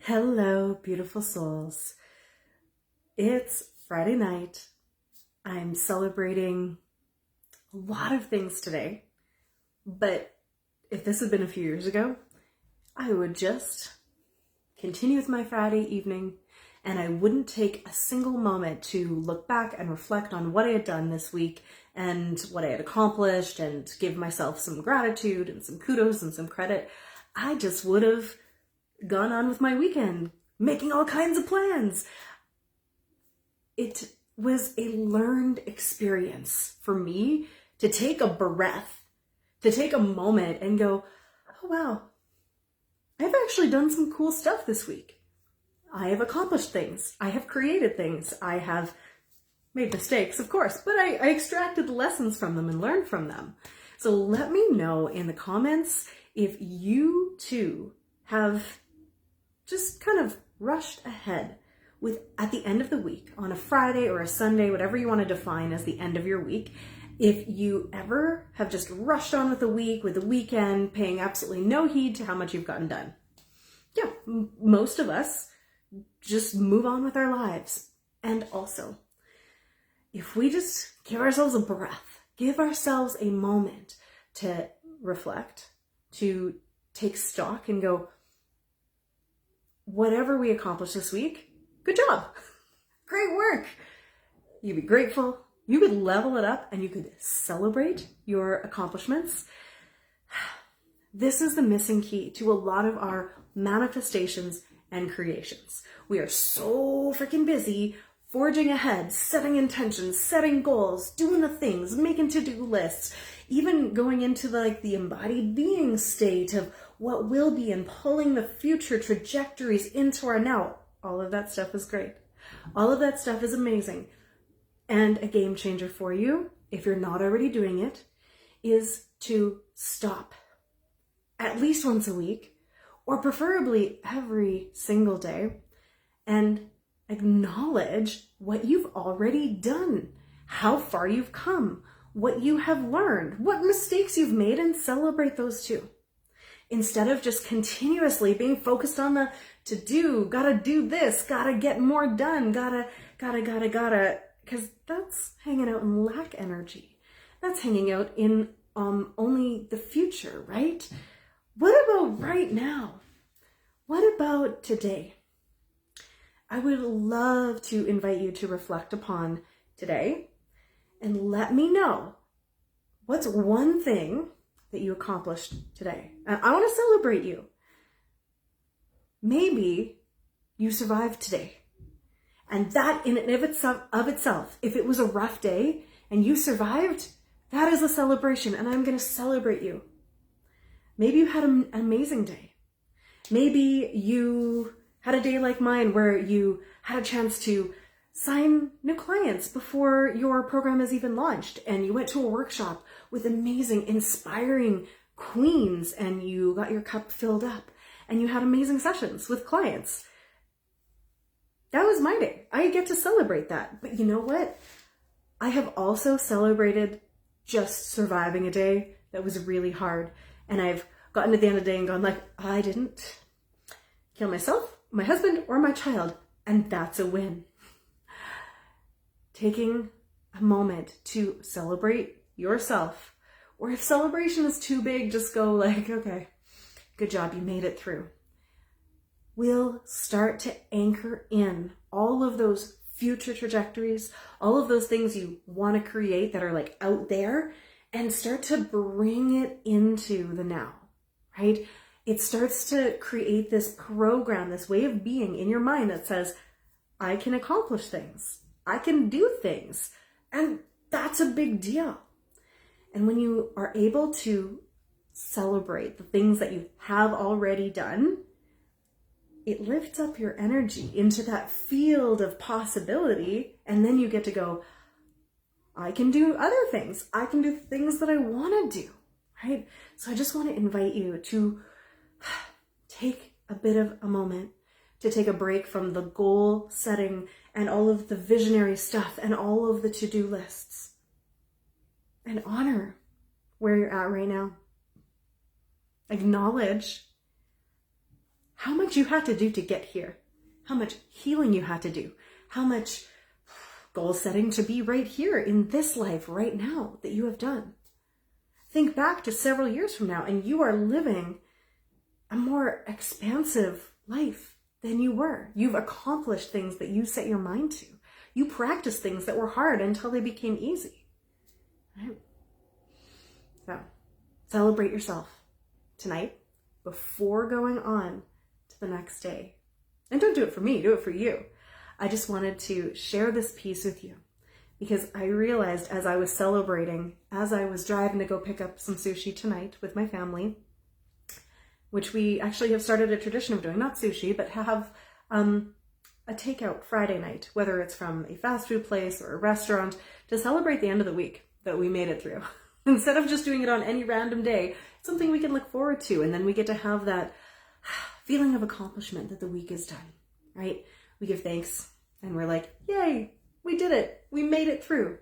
Hello, beautiful souls. It's Friday night. I'm celebrating a lot of things today, but if this had been a few years ago, I would just continue with my Friday evening and I wouldn't take a single moment to look back and reflect on what I had done this week and what I had accomplished and give myself some gratitude and some kudos and some credit. I just would have gone on with my weekend, making all kinds of plans. It was a learned experience for me to take a breath, to take a moment and go, oh wow, I've actually done some cool stuff this week. I have accomplished things. I have created things. I have made mistakes, of course, but I extracted the lessons from them and learned from them. So let me know in the comments if you too have just kind of rushed ahead with at the end of the week on a Friday or a Sunday, whatever you want to define as the end of your week. If you ever have just rushed on with the week, with the weekend, paying absolutely no heed to how much you've gotten done. Yeah, most of us just move on with our lives. And also, if we just give ourselves a breath, give ourselves a moment to reflect, to take stock and go, whatever we accomplished this week, good job. Great work. You'd be grateful. You could level it up and you could celebrate your accomplishments. This is the missing key to a lot of our manifestations and creations. We are so freaking busy forging ahead, setting intentions, setting goals, doing the things, making to-do lists, even going into the embodied being state of what will be and pulling the future trajectories into our now. All of that stuff is great. All of that stuff is amazing. And a game changer for you, if you're not already doing it, is to stop at least once a week, or preferably every single day, and acknowledge what you've already done, how far you've come, what you have learned, what mistakes you've made, and celebrate those too. Instead of just continuously being focused on the to-do, gotta do this, gotta get more done, gotta, because that's hanging out in lack energy. That's hanging out in only the future, right? What about right now? What about today? I would love to invite you to reflect upon today and let me know what's one thing that you accomplished today. And I want to celebrate you. Maybe you survived today. And that in and of itself, if it was a rough day and you survived, that is a celebration and I'm going to celebrate you. Maybe you had an amazing day. Maybe you had a day like mine where you had a chance to sign new clients before your program is even launched, and you went to a workshop with amazing, inspiring queens, and you got your cup filled up, and you had amazing sessions with clients. That was my day. I get to celebrate that. But you know what? I have also celebrated just surviving a day that was really hard, and I've gotten to the end of the day and gone I didn't kill myself, my husband, or my child, and that's a win. Taking a moment to celebrate yourself, or if celebration is too big, just go okay, good job, you made it through. We'll start to anchor in all of those future trajectories, all of those things you want to create that are out there, and start to bring it into the now, right? It starts to create this program, this way of being in your mind that says, I can accomplish things. I can do things. And that's a big deal. And when you are able to celebrate the things that you have already done, it lifts up your energy into that field of possibility. And then you get to go, I can do other things. I can do things that I want to do, right? So I just want to invite you to take a bit of a moment to take a break from the goal setting and all of the visionary stuff and all of the to-do lists, and honor where you're at right now. Acknowledge how much you had to do to get here, how much healing you had to do, how much goal setting to be right here in this life right now that you have done. Think back to several years from now and you are living a more expansive life than you were. You've accomplished things that you set your mind to. You practiced things that were hard until they became easy. Right? So, celebrate yourself tonight before going on to the next day. And don't do it for me, do it for you. I just wanted to share this piece with you because I realized as I was celebrating, as I was driving to go pick up some sushi tonight with my family, which we actually have started a tradition of doing, not sushi, but have a takeout Friday night, whether it's from a fast food place or a restaurant, to celebrate the end of the week that we made it through. Instead of just doing it on any random day, it's something we can look forward to. And then we get to have that feeling of accomplishment that the week is done, right? We give thanks and we're like, yay, we did it. We made it through.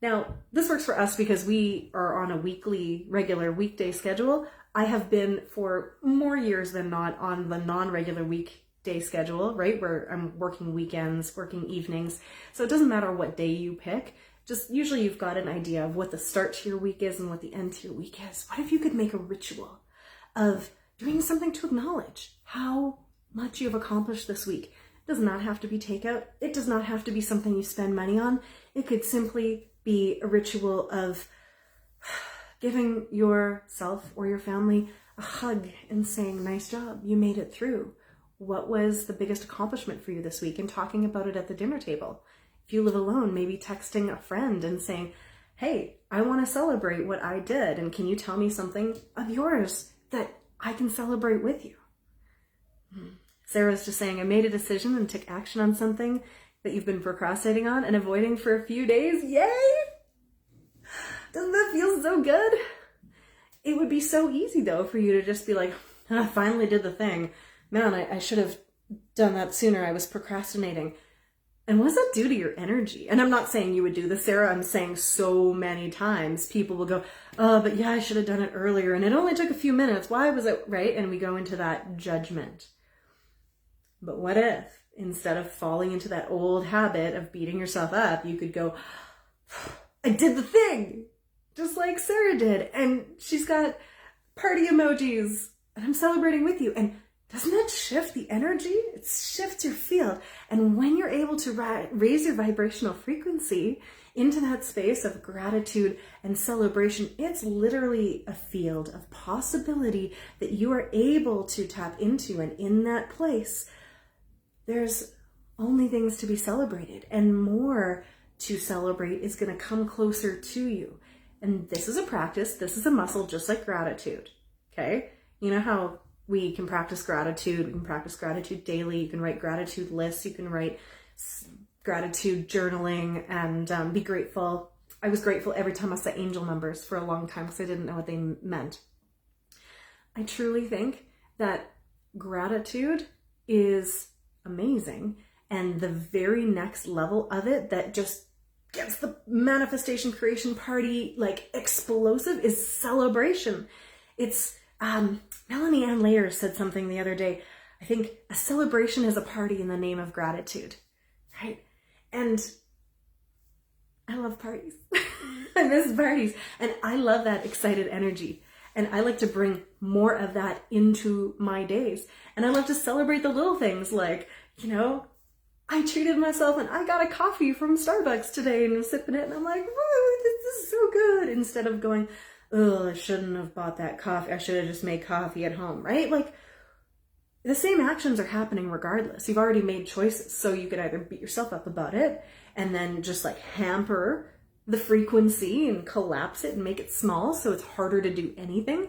Now, this works for us because we are on a weekly, regular weekday schedule. I have been for more years than not on the non-regular weekday schedule, right? Where I'm working weekends, working evenings. So it doesn't matter what day you pick. Just usually you've got an idea of what the start to your week is and what the end to your week is. What if you could make a ritual of doing something to acknowledge how much you've accomplished this week? It does not have to be takeout. It does not have to be something you spend money on. It could simply be a ritual of giving yourself or your family a hug and saying, nice job, you made it through. What was the biggest accomplishment for you this week? And talking about it at the dinner table. If you live alone, maybe texting a friend and saying, hey, I want to celebrate what I did. And can you tell me something of yours that I can celebrate with you? Sarah's just saying, I made a decision and took action on something that you've been procrastinating on and avoiding for a few days. Yay! Doesn't that feel so good? It would be so easy though for you to just be like, I finally did the thing. Man, I should have done that sooner. I was procrastinating. And what does that do to your energy? And I'm not saying you would do this, Sarah. I'm saying so many times people will go, oh, but yeah, I should have done it earlier. And it only took a few minutes. Why was it right? And we go into that judgment. But what if instead of falling into that old habit of beating yourself up, you could go, I did the thing, just like Sarah did. And she's got party emojis and I'm celebrating with you. And doesn't that shift the energy? It shifts your field. And when you're able to raise your vibrational frequency into that space of gratitude and celebration, it's literally a field of possibility that you are able to tap into. And in that place, there's only things to be celebrated, and more to celebrate is going to come closer to you. And this is a practice. This is a muscle, just like gratitude. Okay. You know how we can practice gratitude. We can practice gratitude daily. You can write gratitude lists. You can write gratitude journaling and be grateful. I was grateful every time I saw angel numbers for a long time because I didn't know what they meant. I truly think that gratitude is amazing. And the very next level of it that just gets the manifestation creation party like explosive is celebration. It's Melanie Ann Layer said something the other day. I think a celebration is a party in the name of gratitude, right? And I love parties. I miss parties. And I love that excited energy. And I like to bring more of that into my days. And I love to celebrate the little things like, you know, I treated myself and I got a coffee from Starbucks today and I'm sipping it and I'm like, woo, this is so good. Instead of going, oh, I shouldn't have bought that coffee. I should have just made coffee at home, right? Like the same actions are happening regardless. You've already made choices. So you could either beat yourself up about it and then just like hamper the frequency and collapse it and make it small so it's harder to do anything.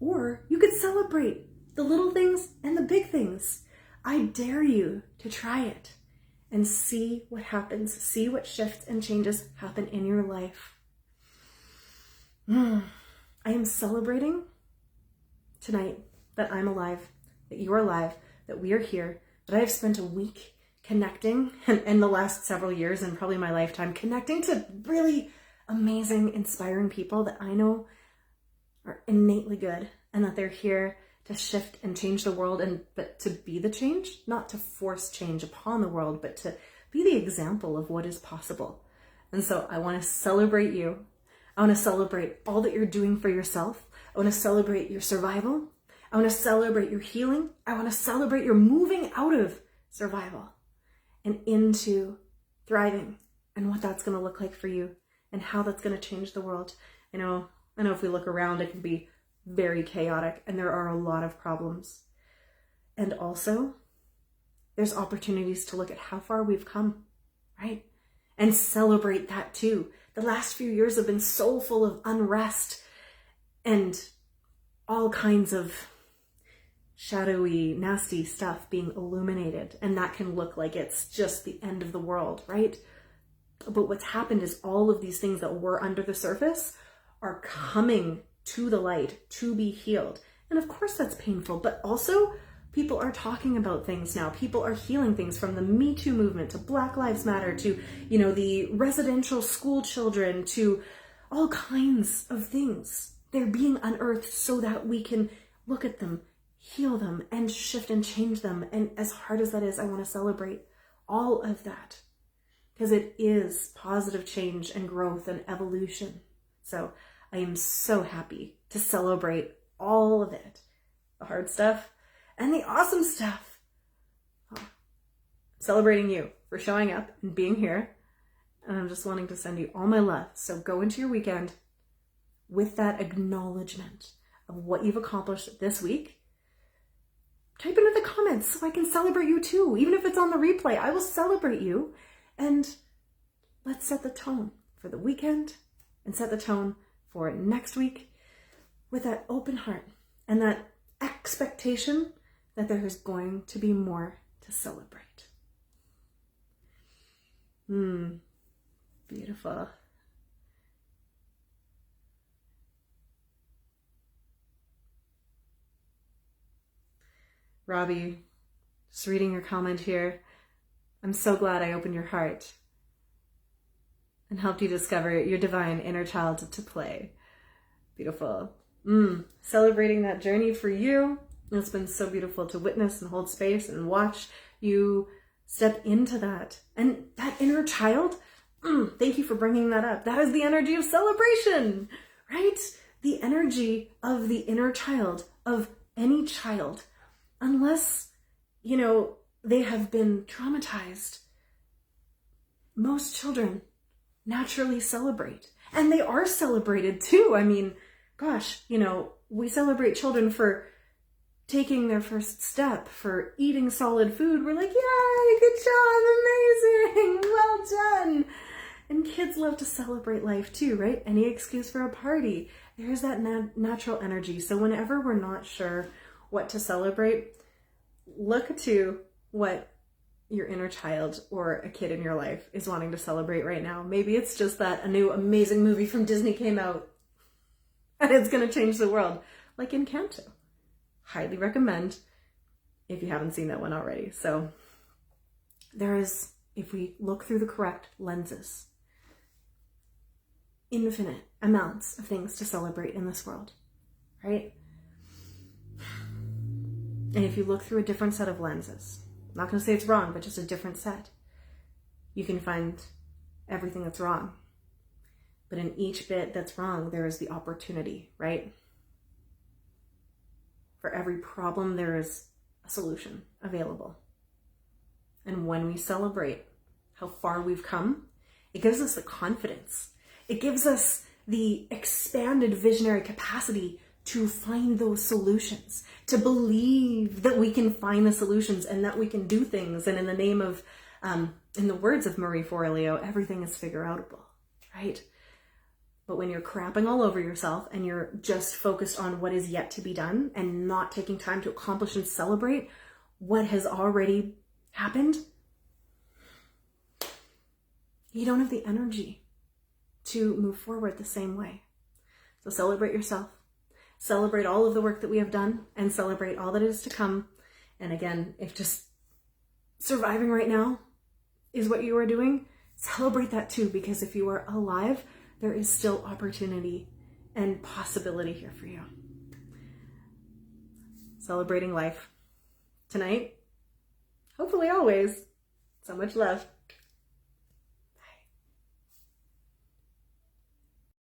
Or you could celebrate the little things and the big things. I dare you to try it and see what happens. See what shifts and changes happen in your life. I am celebrating tonight that I'm alive, that you are alive, that we are here, that I have spent a week connecting in the last several years and probably my lifetime, connecting to really amazing, inspiring people that I know are innately good and that they're here to shift and change the world, but to be the change, not to force change upon the world, but to be the example of what is possible. And so I want to celebrate you. I want to celebrate all that you're doing for yourself. I want to celebrate your survival. I want to celebrate your healing. I want to celebrate your moving out of survival and into thriving, and what that's going to look like for you and how that's going to change the world. I know if we look around, it can be very chaotic and there are a lot of problems. And also, there's opportunities to look at how far we've come, right? And celebrate that too. The last few years have been so full of unrest and all kinds of shadowy, nasty stuff being illuminated. And that can look like it's just the end of the world, right? But what's happened is all of these things that were under the surface are coming to the light to be healed. And of course that's painful, but also people are talking about things now. People are healing things, from the Me Too movement to Black Lives Matter to, the residential school children, to all kinds of things. They're being unearthed so that we can look at them, heal them, and shift and change them. And as hard as that is, I want to celebrate all of that, because it is positive change and growth and evolution. So I am so happy to celebrate all of it, the hard stuff and the awesome stuff. Celebrating you for showing up and being here. And I'm just wanting to send you all my love. So go into your weekend with that acknowledgement of what you've accomplished this week. Type into the comments so I can celebrate you too. Even if it's on the replay, I will celebrate you. And let's set the tone for the weekend and set the tone for next week with that open heart and that expectation that there is going to be more to celebrate. Beautiful. Robbie, just reading your comment here. I'm so glad I opened your heart and helped you discover your divine inner child to play. Beautiful. Celebrating that journey for you. It's been so beautiful to witness and hold space and watch you step into that. And that inner child, thank you for bringing that up. That is the energy of celebration, right? The energy of the inner child, of any child, unless, they have been traumatized. Most children naturally celebrate, and they are celebrated too. I mean, gosh, we celebrate children for taking their first step, for eating solid food. We're like, yay, good job, amazing, well done. And kids love to celebrate life too, right? Any excuse for a party. There's that natural energy. So whenever we're not sure what to celebrate, look to what your inner child or a kid in your life is wanting to celebrate right now. Maybe it's just that a new amazing movie from Disney came out and it's going to change the world, like Encanto. Highly recommend if you haven't seen that one already. So there is, if we look through the correct lenses, infinite amounts of things to celebrate in this world, right? And if you look through a different set of lenses, I'm not going to say it's wrong, but just a different set, you can find everything that's wrong. But in each bit that's wrong, there is the opportunity, right? For every problem, there is a solution available. And when we celebrate how far we've come, it gives us the confidence. It gives us the expanded visionary capacity to find those solutions, to believe that we can find the solutions and that we can do things. And in the name of, in the words of Marie Forleo, everything is figure-outable, right? But when you're crapping all over yourself and you're just focused on what is yet to be done and not taking time to accomplish and celebrate what has already happened, you don't have the energy to move forward the same way. So celebrate yourself. Celebrate all of the work that we have done and celebrate all that is to come. And again, if just surviving right now is what you are doing, celebrate that too, because if you are alive, there is still opportunity and possibility here for you. celebrating life. Tonight, hopefully always, so much love.